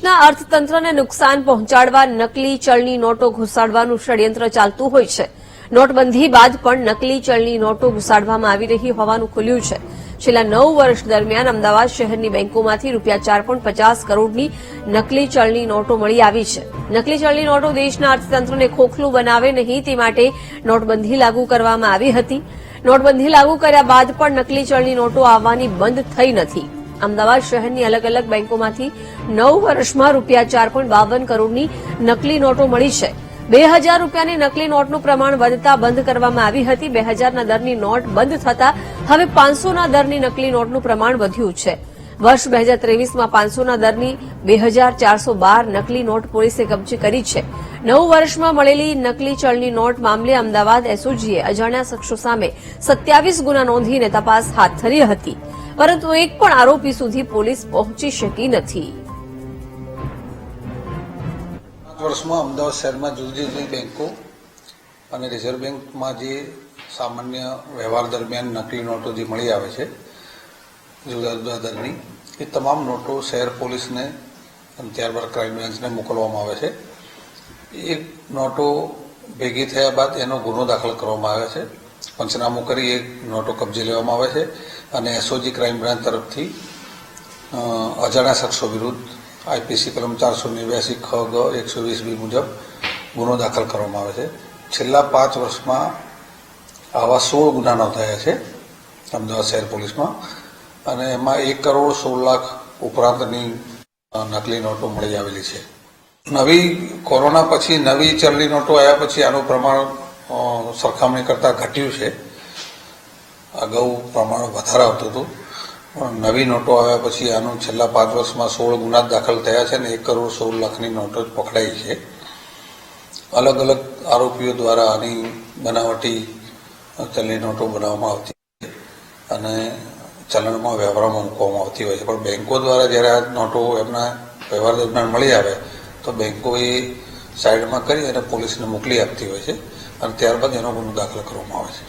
દેશના અર્થતંત્રને નુકસાન પહોંચાડવા નકલી ચલણી નોટો ઘુસાડવાનું ષડયંત્ર ચાલતું હોય છે. નોટબંધી બાદ પણ નકલી ચલણી નોટો ઘુસાડવામાં આવી રહી હોવાનું ખુલ્યું છે. છેલ્લા 9 વર્ષ દરમિયાન અમદાવાદ શહેરની બેંકોમાંથી ₹4.50 કરોડની નકલી ચલણી નોટો મળી આવી છે. નકલી ચલણી નોટો દેશના અર્થતંત્રને ખોખલું બનાવે નહીં તે માટે નોટબંધી લાગુ કરવામાં આવી હતી. નોટબંધી લાગુ કર્યા બાદ પણ નકલી ચલણી નોટો આવવાની બંધ થઈ નથી. અમદાવાદ શહેરની અલગ અલગ બેંકોમાંથી 9 વર્ષમાં ₹4.52 કરોડની નકલી નોટો મળી છે. 2000 રૂપિયાની નકલી નોટનું પ્રમાણ વધતા બંધ કરવામાં આવી હતી. 2000ના દરની નોટ બંધ થતા હવે 500ના દરની નકલી નોટનું પ્રમાણ વધ્યું છે. વર્ષ 2023માં 500ના દરની 2412 નકલી નોટ પોલીસે કબજે કરી છે. 9 વર્ષમાં મળેલી નકલી ચલણી નોટ મામલે અમદાવાદ એસઓજીએ અજાણ્યા શખ્સો સામે 27 ગુના નોંધીને તપાસ હાથ ધરી હતી, પરંતુ એક પણ આરોપી સુધી પોલીસ પહોંચી શકી નથી. વર્ષમાં અમદાવાદ શહેરમાં જુદી જુદી બેંકો અને રિઝર્વ બેંકમાં જે સામાન્ય વ્યવહાર દરમિયાન નકલી નોટો જે મળી આવે છે જુદા જુદા દરની, એ તમામ નોટો શહેર પોલીસને અને ત્યારબાદ ક્રાઇમ બ્રાન્ચને મોકલવામાં આવે છે. એ નોટો ભેગી થયા બાદ એનો ગુનો દાખલ કરવામાં આવે છે. પંચનામું કરી એ નોટો કબજે લેવામાં આવે છે અને એસઓજી ક્રાઇમ બ્રાન્ચ તરફથી અજાણ્યા શખ્સો વિરુદ્ધ આઈપીસી કલમ 489 ખ ગ 120 મુજબ ગુનો દાખલ કરવામાં આવે છે. છેલ્લા 5 વર્ષમાં આવા 16 ગુના નોંધાયા છે અમદાવાદ શહેર પોલીસમાં, અને એમાં 1 કરોડ 16 લાખ ઉપરાંતની નકલી નોટો મળી આવેલી છે. નવી કોરોના પછી નવી ચલણી નોટો આવ્યા પછી આનું પ્રમાણ સરખામણી કરતાં ઘટ્યું છે. અગાઉ પ્રમાણ વધારે આવતું હતું, પણ નવી નોટો આવ્યા પછી આનું છેલ્લા 5 વર્ષમાં 16 ગુના દાખલ થયા છે અને 1 કરોડ 16 લાખની નોટો જ પકડાઈ છે. અલગ અલગ આરોપીઓ દ્વારા આની બનાવટી ચલણી નોટો બનાવવામાં આવતી અને ચલણમાં વ્યવહારમાં મૂકવામાં આવતી હોય છે. પણ બેંકો દ્વારા જ્યારે આ નોટો એમના વ્યવહાર દરમિયાન મળી આવે તો બેંકો એ સાઈડમાં કરી અને પોલીસને મોકલી આપતી હોય છે અને ત્યારબાદ એનો ગુનો દાખલ કરવામાં આવે છે.